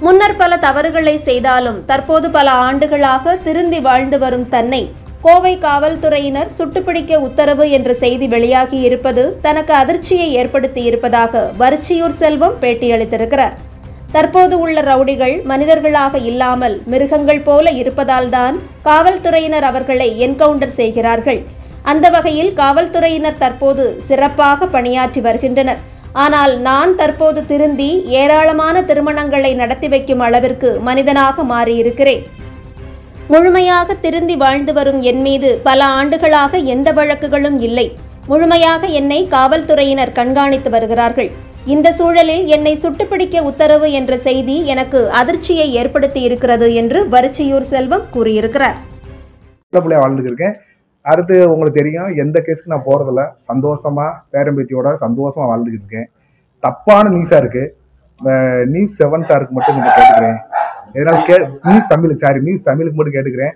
முன்னர் பல தவறுகளை செய்தாலும் தற்போது பல ஆண்டுகளாக திருந்தி வாழ்ந்து வரும் தன்னை கோவை காவல்துறையினர் சுட்டுப்பிடிக்க உத்தரவு என்ற செய்தி வெளியாகி இருப்பது தனக்கு அதிர்ச்சியை ஏற்படுத்தி இருப்பதாக வரிச்சியூர் செல்வம் பேட்டியளித்திருக்கிறார். தற்போது உள்ள ரவுடிகள் மனிதர்களாக இல்லாமல் மிருகங்கள் போல இருப்பதால்தான் காவல்துறையினர் அவர்களை என்கவுண்டர் செய்கிறார்கள். அந்த வகையில் காவல்துறையினர் தற்போது சிறப்பாக பணியாற்றி வருகின்றனர். ஆனால் நான் தற்போது திருந்தி ஏராளமான திருமணங்களை நடத்தி வைக்கும் அளவிற்கு மனிதனாக மாறியிருக்கிறேன். முழுமையாக திருந்தி வாழ்ந்து வரும் என் மீது பல ஆண்டுகளாக எந்த வழக்குகளும் இல்லை. முழுமையாக என்னை காவல்துறையினர் கண்காணித்து வருகிறார்கள். இந்த சூழலில் என்னை சுட்டுப்பிடிக்க உத்தரவு என்ற செய்தி எனக்கு அதிர்ச்சியை ஏற்படுத்தி இருக்கிறது என்று வரிச்சியூர் செல்வம் கூறியிருக்கிறார். அடுத்து உங்களுக்கு தெரியும், எந்த கேஸுக்கு நான் போறதில்ல. சந்தோஷமா பேரம்பேத்தியோட சந்தோஷமா வாழ்ந்துகிட்டு இருக்கேன். தப்பான நியூஸா இருக்கு. நியூஸ் 7 சாருக்கு மட்டும் நீங்க கேட்டுக்கிறேன். எதனால நியூஸ் தமிழுக்கு மட்டும் கேட்டுக்கிறேன்.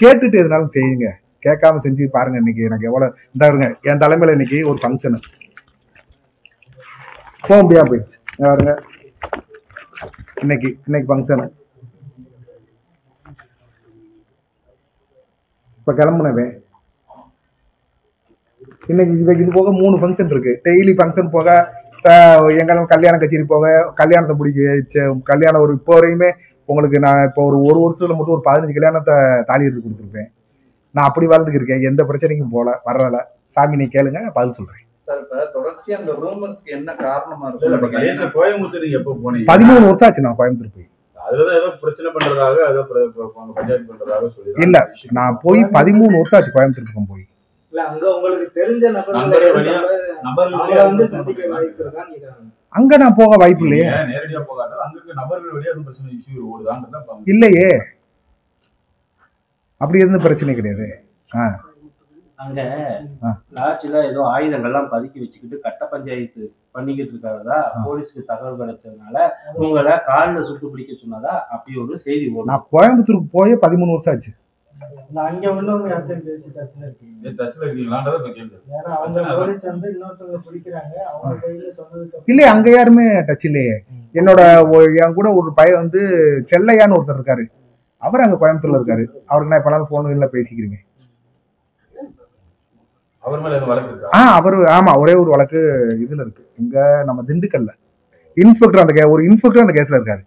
கேட்டுட்டு எதனாலும் செய்யுங்க. கேட்காம செஞ்சு பாருங்க. இன்னைக்கு எனக்கு எவ்வளவு இந்தாருங்க, என் தலைமையில இன்னைக்கு ஒரு ஃபங்க்ஷனு போக முடியாம போயிடுச்சு. பாருங்க, இன்னைக்கு ஃபங்க்ஷனு. இப்ப கிளம்புனவே இன்னைக்கு இது போக 3 ஃபங்க்ஷன் இருக்கு. டெய்லி ஃபங்க்ஷன் போக எங்கெல்லாம் கல்யாண கச்சேரி போக கல்யாணத்தை முடிக்க கல்யாணம் ஒரு இப்போ வரையுமே உங்களுக்கு நான் இப்போ ஒரு வருஷத்துல மட்டும் ஒரு 15 கல்யாணத்தை தாலி எடுத்து கொடுத்துருப்பேன். நான் அப்படி வாழ்ந்துக்கு இருக்கேன். எந்த பிரச்சனைக்கும் போல வரல. சாமி நீ கேளுங்க, பதில் சொல்றேன். 13 வருஷம் ஆச்சு நான் கோயம்புத்தூர் போய். இல்ல, நான் போய் 13 வருஷம் ஆச்சு கோயம்புத்தூர் போய். அங்க நான் போக வாய்ப்பு இல்லையே. இல்லையே, அப்படி எந்த பிரச்சனை கிடையாது. அங்க லாட்சில ஏதோ ஆயுதங்கள்லாம் பதுக்கி வச்சுக்கிட்டு கட்ட பஞ்சாயத்து பண்ணிக்கிட்டு இருக்காதா போலீஸ்க்கு தகவல் கிடைச்சதுனால உங்களை காலில் சுட்டு பிடிக்க சொன்னதா அப்படி ஒரு செய்தி ஓடும். நான் கோயம்புத்தூருக்கு போய் 13 வருஷம் ஆச்சு. அங்க உள்ளவங்க யார்கிட்ட பேசி டச்ல இருக்கீங்களான்றத போலீஸ் வந்து இன்னொருத்தவங்க பிடிக்கிறாங்க. அவங்க கையில சொன்னதுக்கு இல்லையே, அங்க யாருமே டச் இல்லையே. என்னோட என் கூட ஒரு பையன் வந்து செல்லையான்னு ஒருத்தர் இருக்காரு. அவர் அங்க கோயம்புத்தூர்ல இருக்காரு. அவருக்கு நான் எப்பனாலும் போன்ல பேசிக்கிறீங்க. அவரு ஆமா, ஒரே ஒரு வழக்கு இதுல இருக்கு. இங்க நம்ம திண்டுக்கல்ல இன்ஸ்பெக்டர் ஒரு இன்ஸ்பெக்டர் அந்த கேஸ்ல இருக்காரு.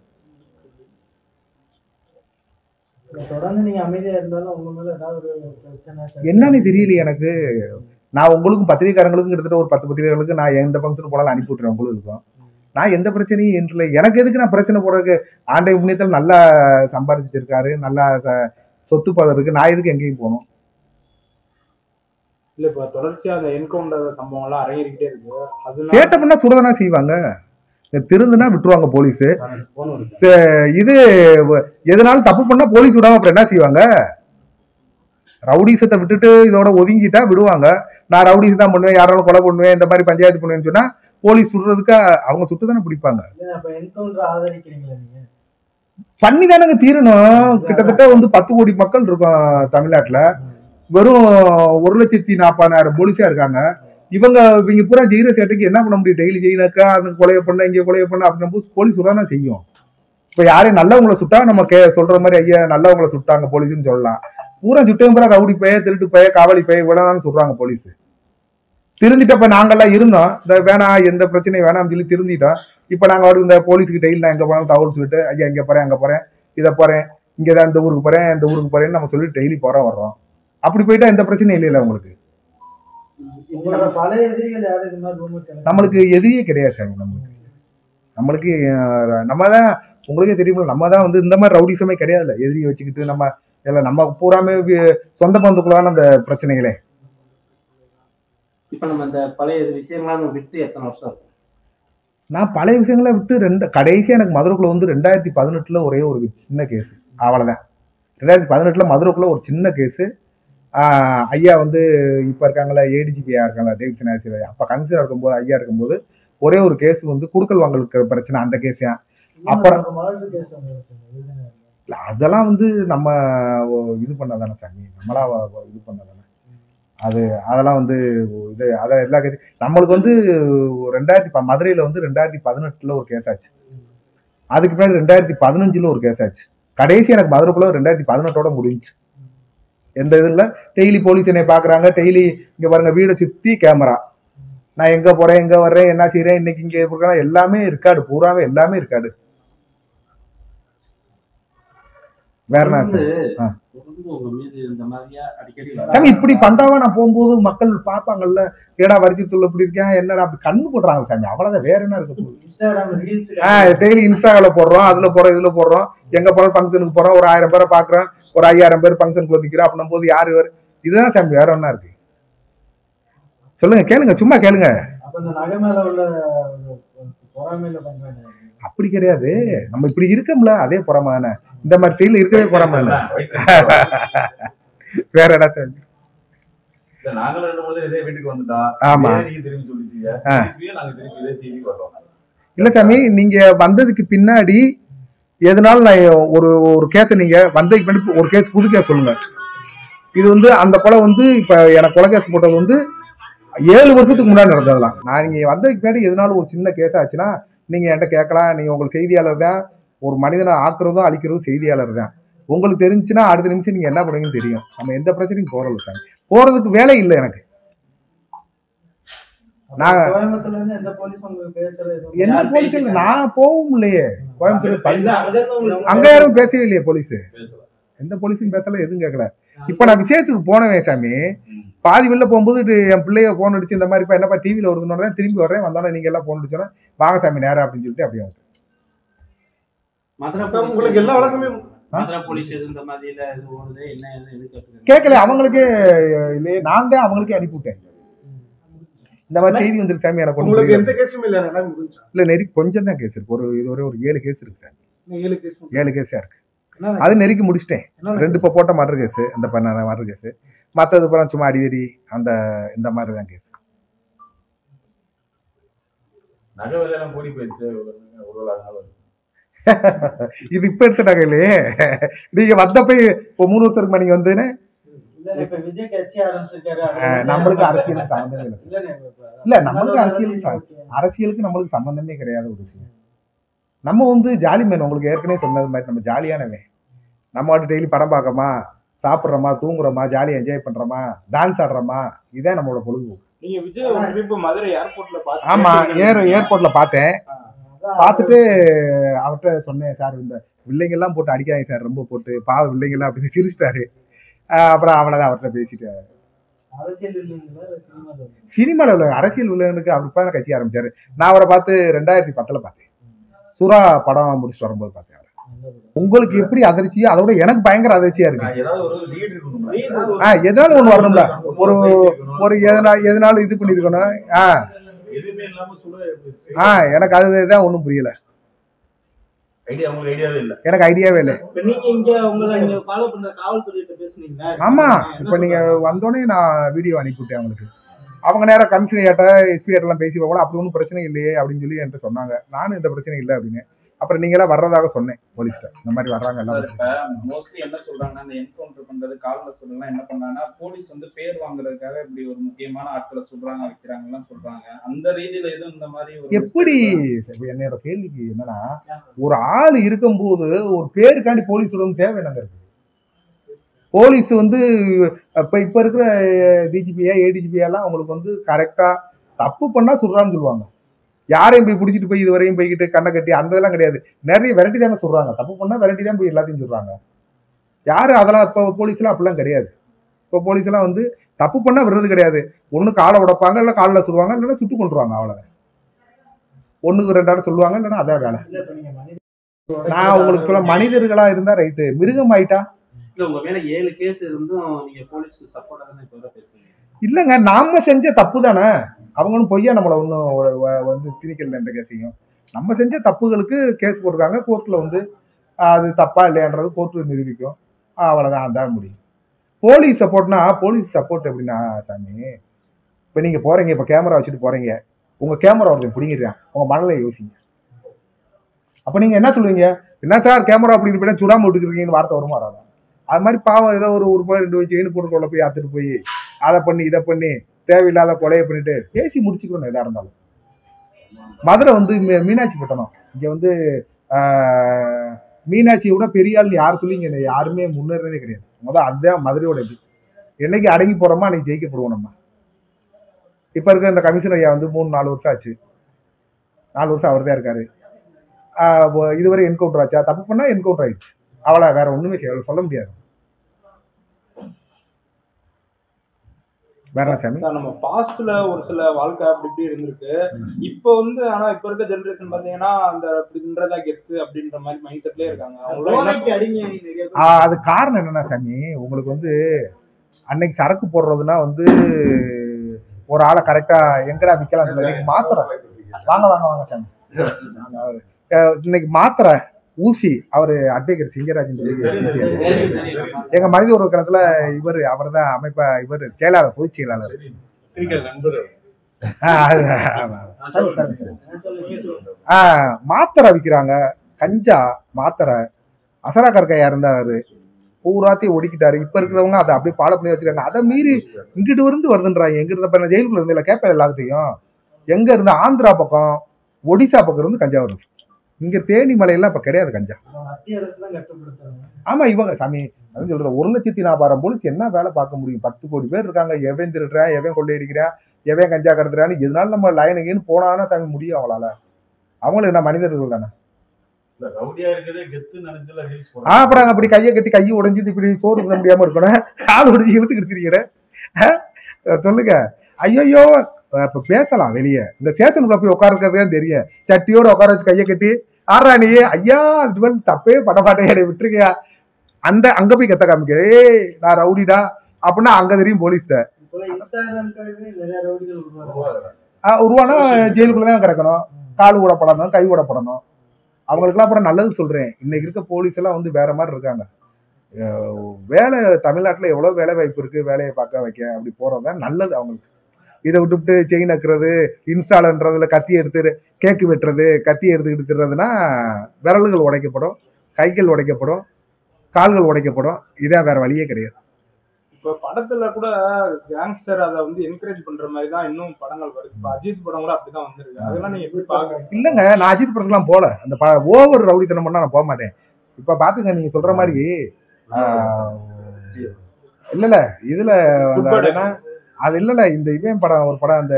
தொடர்ந்து நீங்க அமைதியா இருந்தாலும் உங்க மேல ஏதாவது ஒரு பிரச்சனை என்னன்னு தெரியல எனக்கு. நான் உங்களுக்கும் பத்திரிகைக்காரங்களுக்கும் கிட்டத்தட்ட ஒரு 10 பத்திரிகைகளுக்கு நான் எந்த ஃபங்க்ஷன் போனாலும் அனுப்பி விட்டுறேன். உங்களுக்கும் நான் எந்த பிரச்சனையும் இல்லை. எனக்கு எதுக்கு நான் பிரச்சனை போடுறதுக்கு? ஆண்டை புண்ணியத்தில் நல்லா சம்பாதிச்சிருக்காரு, நல்லா சொத்து பதம் இருக்கு. நான் எதுக்கு எங்கேயும் போகணும்? இல்ல, இப்ப தொடர்ச்சியா அந்த என்கவுண்டர் சம்பவம் எல்லாம் அரங்கேறிக்கிட்டே இருக்கு. சேட்டை பண்ணா சுடதானா செய்வாங்க. திருந்துனா விட்டுருவாங்க போலீஸ். இது எதனாலும் தப்பு பண்ணா போலீஸ் விடாம அப்புறம் என்ன செய்வாங்க? ரவுடிசத்தை விட்டுட்டு இதோட ஒதுங்கிட்டா விடுவாங்க. நான் ரவுடிஸ் தான் பண்ணுவேன், யாராலும் கொலை பண்ணுவேன், இந்த மாதிரி பஞ்சாயத்து பண்ணுவேன்னு சொன்னா போலீஸ் சுடுறதுக்கு அவங்க சுட்டு தானே பிடிப்பாங்க. பண்ணி தானங்க தீரணும். கிட்டத்தட்ட வந்து 10 கோடி மக்கள் இருக்கும் தமிழ்நாட்டுல. வெறும் 1,40,000 போலீஸா இருக்காங்க. இவங்க பூரா ஜெயில சேட்டைக்கு என்ன பண்ண முடியும்? டெய்லி ஜெயினாக்கா அந்த கொலையை பண்ண இங்கே கொலையை பண்ண அப்படின்னு போலீஸ் சுடானா செய்யும். இப்ப யாரையும் நல்லவங்களை சுட்டா நம்ம சொல்ற மாதிரி ஐயா நல்லவங்களை சுட்டாங்க போலீஸ்ன்னு சொல்லலாம். பூரா சுட்டம் பூரா ரவுடி பைய, திருட்டு பைய, காவலி பைய இவ்வளவுதான் சொல்றாங்க போலீஸ். திருந்திட்டப்ப நாங்கெல்லாம் இருந்தோம். இந்த வேணாம், எந்த பிரச்சனையும் வேணாம்னு சொல்லி திருந்திட்டோம். இப்ப நாங்க இந்த போலீஸுக்கு டெய்லி நான் எங்க போனாலும் தகவல் சொல்லிட்டு ஐயா இங்க போறேன், அங்க போறேன், இதை போறேன், இங்கதான் இந்த ஊருக்கு போறேன், இந்த ஊருக்கு போறேன்னு நம்ம சொல்லிட்டு டெய்லி போறோம் வர்றோம். அப்படி போயிட்டா எந்த பிரச்சனையும் இல்லைல்ல உங்களுக்கு. நம்மளுக்கு எதிரியே கிடையாது சாமி. நம்மளுக்கு நம்ம தான், உங்களுக்கே தெரியுமா, நம்ம தான் வந்து இந்த மாதிரி ரவுடிசமே கிடையாதுல்ல. எதிரியை வச்சுக்கிட்டு நம்ம எல்லாம் நம்ம பூராமே சொந்த பந்துக்குள்ளான அந்த பிரச்சனைகளே. இப்ப நம்ம இந்த பழைய விஷயங்கள்லாம் விட்டு எத்தனை வருஷம் இருக்கும்? நான் பழைய விஷயங்களை விட்டு கடைசியா எனக்கு மதுரைக்குள்ள வந்து 2018 ஒரே ஒரு சின்ன கேஸ், அவ்வளவுதான். 2018 மதுரைக்குள்ள ஒரு சின்ன கேஸு. ஐயா வந்து இப்ப இருக்காங்களா ஏடிஜிபியா இருக்காங்களா டேவிட்சன் ஆசிரியர், அப்ப கமிஷனர் இருக்கும்போது ஐயா இருக்கும்போது ஒரே ஒரு கேஸ் வந்து குடுக்கல் வாங்கலுக்கு பிரச்சனை, அந்த கேஸ். அப்புறம் அதெல்லாம் வந்து நம்ம இது பண்ணதானே சாமி, நம்மளா இது பண்ணதானே அது. அதெல்லாம் வந்து இது அதான் எல்லா கேஸும் நம்மளுக்கு வந்து மதுரையில வந்து 2018 ஒரு கேஸ் ஆச்சு. அதுக்கு பின்னாடி 2015 ஒரு கேஸ் ஆச்சு. கடைசி எனக்கு மதுரைக்குள்ள 2018 முடிஞ்சுச்சு. எந்த இதுல டெய்லி போலீஸ் என்னை பாக்குறாங்க, டெய்லி இங்க பாருங்க வீடை சுத்தி கேமரா, நான் எங்க போறேன் எங்க வர்றேன் என்ன செய்யறேன் இன்னைக்கு இங்க இருக்கிறேன் எல்லாமே இருக்காடு, பூராவே எல்லாமே இருக்காடு. வேற என்ன சாமி இப்படி பந்தாவா நான் போகும்போது மக்கள் பார்ப்பாங்கல்ல, ஏடா வரிச்சத்துல இப்படி இருக்கேன் என்னடா அப்படி கண்ணு போடுறாங்க சாமி, அவ்வளவுதான். வேற என்ன இருக்கு? டெய்லி இன்ஸ்டால போடுறோம், அதுல போறோம் இதுல போடுறோம், எங்க போறோம் ஃபங்க்ஷனுக்கு போறோம், ஒரு 1000 பேரை பாக்குறோம், ஒரு 5000 பேர் ஃபங்க்ஷனுக்குள்ள நிக்கிறோம் அப்படின்னும் போது யாரு வேறு இதுதான் சாமி. வேற என்ன இருக்கு சொல்லுங்க, கேளுங்க, சும்மா கேளுங்க. அப்படி கிடையாது, நம்ம இப்படி இருக்கோம்ல அதே பொறாம இந்த மாதிரி ஸ்டைல இருக்கவே பொறாம. வேற என்ன சாமி? ஆமா இல்ல சாமி, நீங்க வந்ததுக்கு பின்னாடி எதனால நான் ஒரு கேஸ நீங்க வந்ததுக்கு பின்னாடி ஒரு கேஸ் புது கேஸ் சொல்லுங்க. இது வந்து அந்த கொலை வந்து இப்ப எனக்கு கொலை கேஸ் போட்டது வந்து 7 வருஷத்துக்கு முன்னாடி நடந்ததுலாம். நான் நீங்க வந்ததுக்கு பின்னாடி எதனால ஒரு சின்ன கேஸ் ஆச்சுன்னா நீங்க என்கிட்ட கேட்கலாம். நீங்க உங்களுக்கு செய்தியாளர் தான், ஒரு மனிதனை ஆக்குறதும் அழிக்கிறதும் செய்தியாளர் தான். உங்களுக்கு தெரிஞ்சுன்னா அடுத்த நிமிஷம் நீங்க என்ன பண்ணுவீங்கன்னு தெரியும். நம்ம எந்த பிரச்சனையும் போறல சாமி, போறதுக்கு வேலை இல்லை எனக்கு. நான் எந்த போலீஸ் இல்லை, நான் போகவும் இல்லையே கோயம்புத்தூர், அங்க யாரும் பேசவே இல்லையே போலீஸ், எந்த போலீஸும் பேசல, எதுவும் கேட்கல. இப்ப நான் விசேஷத்துக்கு போனவேன் சாமி, பாதி வெளில போகும்போது என் பிள்ளைய போன் அடிச்சு இந்த மாதிரி இப்ப என்னப்பா டிவியில வருதுன்னு திரும்பி வர்றேன், வந்தோட நீங்க எல்லாம் போன் அடிச்சோன்னா வாங்க சாமி நேரம் அப்படின்னு சொல்லிட்டு அப்படியே வந்து கேட்கல. அவங்களுக்கே இல்லையே, நான் தான் அவங்களுக்கே அனுப்பிவிட்டேன். இந்த மாதிரி செய்தி வந்துருக்கு சாமி, எனக்கு இல்ல நெருக்கி கொஞ்சம் தான் கேஸ் இருக்கு. ஒரு 7 கேஸ் இருக்கு சார், 7 கேஸா இருக்கு. அது நெருக்கி முடிச்சிட்டேன். 2 இப்ப போட்ட மர்டர் கேஸ், அந்த பண்ண மர்டர் கேஸ், மற்றது அப்புறம் சும்மா அடிதடி அந்த இந்த மாதிரி தான் கேஸ். இது இப்ப எடுத்துட்டாங்க இல்லையே, நீங்க வந்தப்ப இப்போ 3 வருஷத்துக்கு நீங்க வந்து நம்மளுக்கு அரசியலுக்கு சம்பந்தமே இல்லை. இல்ல நம்மளுக்கு அரசியலுக்கு நம்மளுக்கு சம்பந்தமே கிடையாது. ஒரு விஷயம், நம்ம வந்து ஜாலி மேன். உங்களுக்கு ஏற்கனவே சொன்னது மாதிரி நம்ம ஜாலியானவே. நம்ம டெய்லி படம் பார்க்கமா, சாப்பிட்றோமா, தூங்குறோமா, ஜாலியா என்ஜாய் பண்றோமா, டான்ஸ் ஆடுறோமா, இதான் நம்மளோட பொழுதுபோக்கு. ஆமா, ஏர்போர்ட்ல பார்த்தேன். பார்த்துட்டு அவர்கிட்ட சொன்னேன், சார் இந்த வில்லைங்க எல்லாம் போட்டு அடிக்காதீங்க சார், ரொம்ப போட்டு பாவ வில்லைங்க எல்லாம் அப்படின்னு சிரிச்சிட்டாரு. அப்புறம் அவ்வளவுதான் அவர்கிட்ட பேசிட்டு. சினிமாவில் உள்ள அரசியல் வில்லனுக்கு அப்பதான் கட்சி ஆரம்பிச்சாரு. நான் அவரை பார்த்து 2010 பார்த்தேன், சுறா படம் முடிச்சுட்டு வரும்போது பார்த்தேன். உங்களுக்கு எப்படி அதிர்ச்சியோ அதோட எனக்கு பயங்கர அதிர்ச்சியா இருக்கு. எதனால ஒண்ணு வரணும்ல, ஒரு எதனால இது பண்ணிருக்கணும். எனக்கு அதுதான் ஒண்ணும் புரியல, எனக்கு ஐடியாவே இல்லை. ஆமா, இப்ப நீங்க வந்தோடனே நான் வீடியோ அனுப்பிவிட்டேன் அவங்களுக்கு. அவங்க நேரம் கமிஷனர் எஸ்பி எல்லாம் பேசி போகலாம், அப்படி ஒன்றும் பிரச்சனை இல்லையே அப்படின்னு சொல்லி என்கிட்ட சொன்னாங்க. நானும் இந்த பிரச்சனை இல்லை அப்படின்னு. அப்புறம் நீங்க எல்லாம் வர்றதாக சொன்னேன் போலீஸ்ட, இந்த மாதிரி வர்றாங்க எல்லாம். மோஸ்ட்லி என்ன சொல்றாங்கன்னா, அந்த என்கவுண்டர் பண்றது கால்ல சொல்லலாம் என்ன பண்ணாங்கன்னா, போலீஸ் வந்து பேர் வாங்குறதுக்காக இப்படி ஒரு முக்கியமான ஆட்களை சொல்றாங்க வைக்கிறாங்க சொல்றாங்க. அந்த ரீதியில எதுவும் இந்த மாதிரி எப்படி? என்னோட கேள்விக்கு என்னன்னா, ஒரு ஆள் இருக்கும்போது ஒரு பேருக்காண்டி போலீஸ் சொல்லணும் தேவை என்னங்க இருக்கு? போலீஸ் வந்து இப்ப இருக்கிற டிஜிபியா ஏடிஜிபியா எல்லாம் அவங்களுக்கு வந்து கரெக்டா தப்பு பண்ணா சொல்றான்னு சொல்லுவாங்க. யாரையும் போய் பிடிச்சிட்டு போய் இதுவரையும் போய்கிட்டு கண்ணை கட்டி அந்த இதெல்லாம் கிடையாது. நிறைய வெரைட்டி தானே சொல்றாங்க, தப்பு பண்ணா வெரைட்டி தான் போய் எல்லாத்தையும் சொல்றாங்க. யாரு அதெல்லாம் இப்ப போலீஸ் எல்லாம் அப்படிலாம் கிடையாது. இப்ப போலீஸ் எல்லாம் வந்து தப்பு பண்ணா விடுறது கிடையாது. ஒண்ணு காலை உடைப்பாங்க, இல்ல காலில் சொல்லுவாங்க, இல்லைன்னா சுட்டு கொண்டுருவாங்க. அவ்வளவுதான். 1க்கு 2 ஆட சொல்லுவாங்க, இல்லைன்னா அதான் வேலை. நான் உங்களுக்கு சொல்ல, மனிதர்களா இருந்தா ரைட்டு, மிருகம் ஆயிட்டா இல்லங்க. நாம செஞ்ச தப்பு தானே, அவங்களும் பொய்யா நம்மளை ஒன்றும் வந்து திணிக்கல எந்த கேஸையும். நம்ம செஞ்ச தப்புகளுக்கு கேஸ் போட்டிருக்காங்க, கோர்ட்ல வந்து அது தப்பா இல்லையான்றது கோர்ட்டு நிரூபிக்கும். அவ்வளவுதான், அதான் முடியும். போலீஸ் சப்போர்ட்னா, போலீஸ் சப்போர்ட் எப்படின்னா சாமி, இப்ப நீங்க போறீங்க, இப்ப கேமரா வச்சுட்டு போறீங்க, உங்க கேமரா ஒருத்தன் பிடிங்கிடுறான், உங்க மனநிலை யோசிங்க. அப்ப நீங்க என்ன சொல்லுவீங்க? என்ன சார் கேமரா அப்படி இருப்பீங்க, சுடாம விட்டுக்கிறீங்கன்னு வார்த்தை வருமா வராது? அது மாதிரி பாவம் ஏதோ ஒரு ரூபாய் 2 வச்சு செயின் போட்டு போய் ஆத்துட்டு போய் அதை பண்ணி இதை பண்ணி தேவையில்லாத கொலையை பண்ணிட்டு பேசி முடிச்சுக்கணும் எதா இருந்தாலும். மதுரை வந்து மீனாட்சி பட்டணம், இங்க வந்து மீனாட்சியை விட பெரிய ஆள் யார் சொல்லிங்க யாருமே முன்னேறதே கிடையாது. அதுதான் மதுரையோட இது. என்னைக்கு அடங்கி போறோமா அன்னைக்கு ஜெயிக்கப்படுவோம் நம்ம. இப்ப இருக்க இந்த கமிஷனர் ஐயா வந்து 3-4 வருஷம் ஆச்சு. 4 வருஷம் அவர் தான் இருக்காரு. இதுவரை என்கவுண்டர் ஆச்சா? தப்பு பண்ணா என்கவுண்டர் ஆயிடுச்சு, அவளை வேற ஒண்ணுமே சொல்ல முடியாது. நம்ம பாஸ்ட்ல ஒரு சில வாழ்க்கை அப்படி இப்படி இருந்திருக்கு. இப்ப வந்து ஆனா இப்ப இருக்க ஜெனரேஷன் பாத்தீங்கன்னா அந்த அப்படின்றதா கெத்து அப்படின்ற மாதிரி மைண்ட் செட்லயே இருக்காங்க. அது காரணம் என்னன்னா சாமி, உங்களுக்கு வந்து அன்னைக்கு சரக்கு போடுறதுன்னா வந்து ஒரு ஆளை கரெக்டா எங்கடா விக்கலாம். இன்னைக்கு மாத்திரை வாங்க வாங்க வாங்க சாமி, இன்னைக்கு மாத்திரை ஊசி அவரு அட்வொகேட் சிங்கராஜன் சொல்லி எங்க மனித ஒரு காலத்துல இவர் அவர் தான் அமைப்பா இவர் செயலாளர், பொதுச் செயலாளர். மாத்திரை விற்கிறாங்க, கஞ்சா மாத்திரை. அசரா கற்கையா இருந்தாரு, பூராத்தையும் ஒடிக்கிட்டாரு. இப்ப இருக்கிறவங்க அதை அப்படியே பால பண்ணி வச்சிருக்காங்க. அதை மீறி இங்கிட்டு இருந்து வருதுன்றாங்க. எங்க இருந்த ஜெயிலுக்குள்ள இருந்து இல்ல கேட்பேன் எல்லாத்தையும். எங்க இருந்து ஆந்திரா பக்கம் ஒடிசா பக்கம் இருந்து கஞ்சா வருது. இங்க தேனி மலையெல்லாம் இப்ப கிடையாது கஞ்சா. ஆமா இவங்க சாமி அது சொல்றது 1,40,000 போலீஸ் என்ன வேலை பார்க்க முடியும்? 10 கோடி பேர் இருக்காங்க. எவன் திருடுறான், எவன் கொள்ளையடிக்கிறான், எவன் கஞ்சா கடத்துறான்னு எதனால நம்ம லைனுக்குன்னு போனாதானே சாமி முடியும் அவங்களால. அவங்களும் என்ன மனிதர்கள் தானே. அப்புறம் அப்படி கையை கட்டி கையை உடைஞ்சு இப்படி சோறு பண்ண முடியாம இருக்கணும், கால் உடைஞ்சு இழுத்து கிடுத்துறீங்க சொல்லுங்க. ஐயோ இப்ப பேசலாம் வெளியே, இந்த ஸ்டேஷனுக்குள்ள போய் உட்காருக்கிறதே தெரியும். சட்டியோட உட்கார வச்சு கையை கட்டி ஆறா நீ ஐயா தப்பே பட மாட்டேன் விட்டுருக்கியா, அந்த அங்க போய் கத்த காமிக்க நான் ரவுடிடா அப்படின்னா அங்க தெரியும் போலீஸ்ட உருவானா ஜெயிலுக்குள்ளதான் கிடக்கணும். கால் ஊடப்படணும், கை ஊடப்படணும். அவங்களுக்குலாம் அப்புறம் நல்லது சொல்றேன். இன்னைக்கு இருக்க போலீஸ் எல்லாம் வந்து வேற மாதிரி இருக்காங்க. வேலை தமிழ்நாட்டுல எவ்வளவு வேலை வாய்ப்பு இருக்கு, வேலையை பார்க்க வைக்க அப்படி போறதுதான் நல்லது அவங்களுக்கு. இதை விட்டுவிட்டு செயின் நக்குறது, இன்ஸ்டால்ன்றதுல கத்தி எடுத்து கேக்கு வெட்டுறது, கத்தி எடுத்துக்கிட்டு திடுறதுன்னா விரல்கள் உடைக்கப்படும், கைகள் உடைக்கப்படும், கால்கள் உடைக்கப்படும். இதான் வேற வழியே கிடையாது. இப்ப படத்துல கூட கேங்ஸ்டர் அதை வந்து என்கரேஜ் பண்ற மாதிரி தான் இன்னும் படங்கள் வருது. இப்ப அஜித் படம் கூட அப்படிதான் வந்திருக்கு. அதெல்லாம் நீங்க எப்படி பாக்குறீங்க? இல்லங்க, நான் அஜித் படத்துலாம் போல. அந்த ஓவர் ரவுடித்தனம் பண்ணா நான் போக மாட்டேன். இப்ப பாத்துங்க, நீங்க சொல்ற மாதிரி இல்ல இதுல அது இல்ல இந்த இவன் படம் ஒரு படம், அந்த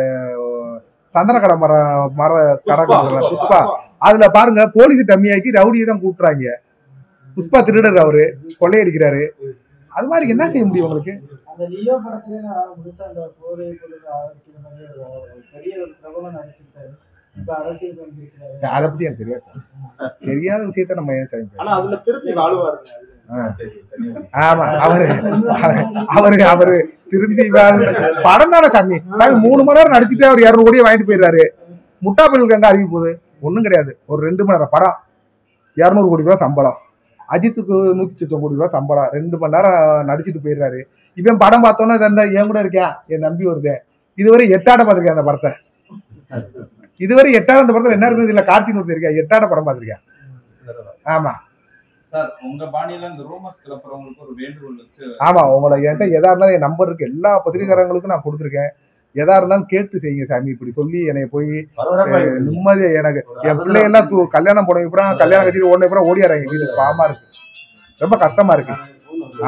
சந்தனக்கடை மர கடை புஷ்பா, அதுல பாருங்க போலீஸ் டம்மியாக்கி ரவுடியை தான் கூப்பிட்டுறாங்க. புஷ்பா திருடர், அவரு கொள்ளையடிக்கிறாரு. அது மாதிரி என்ன செய்ய முடியும் உங்களுக்கு? அதை பத்தி எனக்கு தெரியாது சார். தெரியாத விஷயத்த நம்ம ஏன் செய்ய? ஆமா அவரு திருந்தி படம் தானே சாமி. 3 மணி நேரம் நடிச்சுட்டு அவர் 200 கோடியை வாங்கிட்டு போயிடுறாரு. முட்டா பயிலுக்கு எங்க அறிவிக்க போகுது? ஒண்ணும் கிடையாது. ஒரு 2 மணி நேரம் படம் 200 கோடி ரூபாய் சம்பளம். அஜித்துக்கு 190 கோடி ரூபாய் சம்பளம். 2 மணி நேரம் நடிச்சுட்டு போயிடுறாரு. இவன் படம் பார்த்தோன்னா என் கூட இருக்கேன், என் நம்பி வருதேன். இதுவரை 8 பார்த்திருக்கேன் அந்த படத்தை. இதுவரை 8 அந்த படத்துல என்ன இருக்குது? இல்ல கார்த்திக் ஒருத்தர் இருக்கேன், 8 படம் பார்த்திருக்கேன். ஆமா சார், உங்க பாணியில இந்த ரூமர்ஸ் கிளப்புறவங்களுக்கு ஒரு வேண்டுகோள் வச்சு. ஆமா, உங்களை என்கிட்ட எதா இருந்தாலும் என் நம்பர் இருக்கு, எல்லா பத்திரிகையாளர்களுக்கும் நான் கொடுத்துருக்கேன். எதா இருந்தாலும் கேட்டு செய்யுங்க சாமி. இப்படி சொல்லி என்னை போய் நிம்மதியா எனக்கு என் பிள்ளையெல்லாம் கல்யாணம் போன அப்புறம் கல்யாணம் கட்சியில் ஓடின அப்புறம் ஓடியாராங்க. வீடு பாவமா இருக்கு, ரொம்ப கஷ்டமா இருக்கு.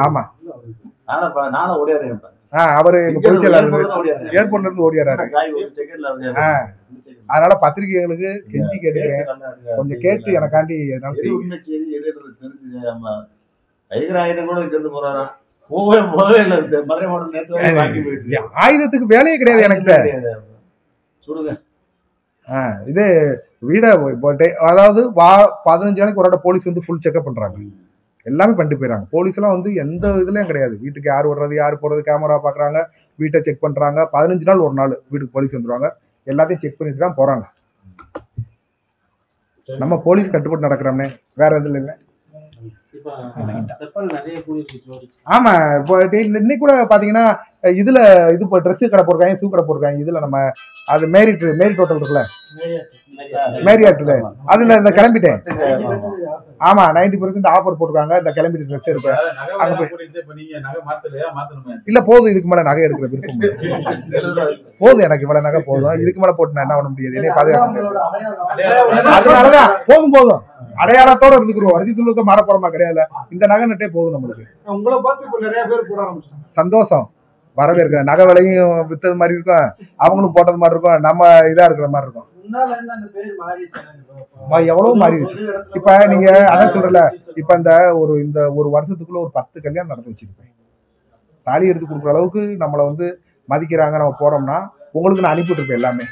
ஆமா அவரு எங்க பொதுச்செயலாளர் ஏர்போர்ட்ல இருந்து ஓடியாராரு. அதனால பத்திரிகைகளுக்கு கெஞ்சி கேட்டுக்கிறேன், கொஞ்சம் கேட்டு எனக்காண்டி எதனால செய்யுங்க. ஆயுதத்துக்கு வேலையே கிடையாது எனக்கு. இது வீட அதாவது 15 நாளைக்கு ஒரு போலீஸ் வந்து ஃபுல் செக்அப் பண்றாங்க, எல்லாமே பண்ணிட்டு போயிடறாங்க. போலீஸ் எல்லாம் வந்து எந்த இதுலயும் கிடையாது. வீட்டுக்கு யார் வர்றது யார் போறது கேமரா பாக்குறாங்க, வீட்டை செக் பண்றாங்க. 15 நாள் ஒரு நாள் வீட்டுக்கு போலீஸ் வந்துருவாங்க, எல்லாத்தையும் செக் பண்ணிட்டு தான் போறாங்க. நம்ம போலீஸ் கட்டுப்பட்டு நடக்கிறோம்னே, வேற எதுல இல்ல. ஆமா, இப்போ இன்னைக்கு கூட பாத்தீங்கன்னா இதுல இது இப்போ ட்ரெஸ் கடை போட்டிருக்காங்க, ஷூ கடை போட்டிருக்காங்க. இதுல நம்ம அது மேரிட் ஹோட்டல் இருக்குல்ல, மேரியாட்டுல அதுல இந்த கிளம்பிட்டேன். ஆமா 90% ஆஃபர் போட்டிருக்காங்க. இந்த கிளம்பிட்டு ட்ரெஸ் எடுப்பேன். இல்ல போதும், இதுக்கு மேல நகை எடுக்கிற விருப்பம் போதும், எனக்கு இவ்வளவு நகை போதும். இதுக்கு மேல போட்டு நான் என்ன பண்ண முடியாது, என்னைய பாதுகாக்க. அதனாலதான் போதும் அடையாளத்தோட இருந்துக்கிறோம். வரிசை சொல்லுவதை மாற போறமா கிடையாது. இந்த நகை நட்டே போதும் நம்மளுக்கு. உங்களை பார்த்து இப்ப நிறைய பேர் போட ஆரம்பிச்சிட்டாங்க. சந்தோஷம் வரவேற்க. நகை விலையும் வித்தது மாதிரி இருக்கும், அவங்களும் போட்டது மாதிரி இருக்கும், நம்ம இதா இருக்கிற மாதிரி இருக்கும். எவ்வளவு மாறிடுச்சு. இப்ப நீங்க அதான் சொல்றல, இப்ப இந்த ஒரு வருஷத்துக்குள்ள ஒரு 10 கல்யாணம் நடந்து வச்சிருப்பேன். தாலி எடுத்து கொடுக்குற அளவுக்கு நம்மளை வந்து மதிக்கிறாங்க. நம்ம போறோம்னா உங்களுக்கு நான் அனுப்பிட்டு இருப்பேன். எல்லாமே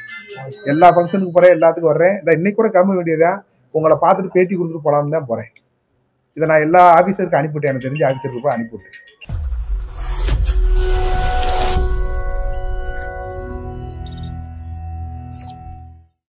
எல்லா ஃபங்க்ஷனுக்கு போறேன், எல்லாத்துக்கும் வர்றேன். இன்னைக்கு கூட கிளம்ப வேண்டியதா, உங்களை பார்த்துட்டு பேட்டி கொடுத்துட்டு போலான்னு தான் போறேன். இதை நான் எல்லா ஆபீசருக்கும் அனுப்பிவிட்டேன். எனக்கு தெரிஞ்ச ஆபீசருக்கு போய் அனுப்பிவிட்டேன்.